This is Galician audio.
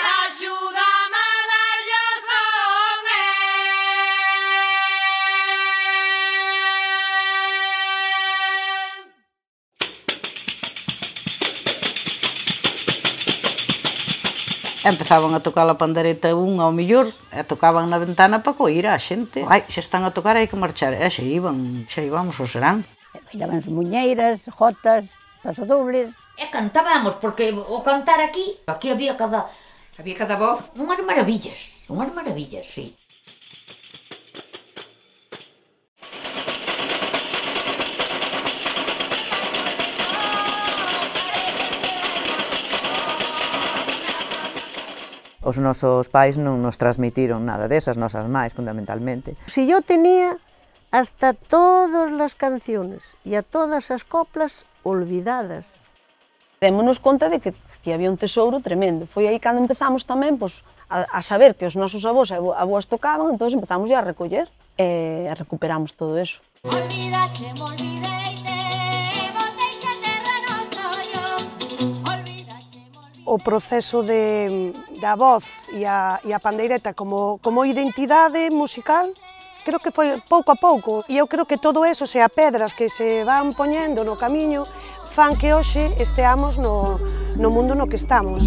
Axúdame a darlle o son, Empezaban a tocar a pandereta un ao millor e tocaban na ventana para coir a xente. Ai, xa están a tocar, hai que marchar. E xa íbamos ao serán. Bailaban muñeiras, jotas, pasodobles. E cantábamos, porque o cantar aquí había cada... Había cada voz. Unhas maravillas, sí. Os nosos pais non nos transmitiron nada desas, nosas máis, fundamentalmente. Si yo tenía hasta todas as canciones e a todas as coplas olvidadas. Démonos conta de que había un tesouro tremendo. Foi aí cando empezamos tamén a saber que os nosos avós e avós tocaban, entón empezamos a recoller e recuperamos todo eso. O proceso da voz e a pandeireta como identidade musical, creo que foi pouco a pouco, e eu creo que todo eso, sea pedras que se van poñendo no camiño, fan que hoxe esteamos no mundo no que estamos.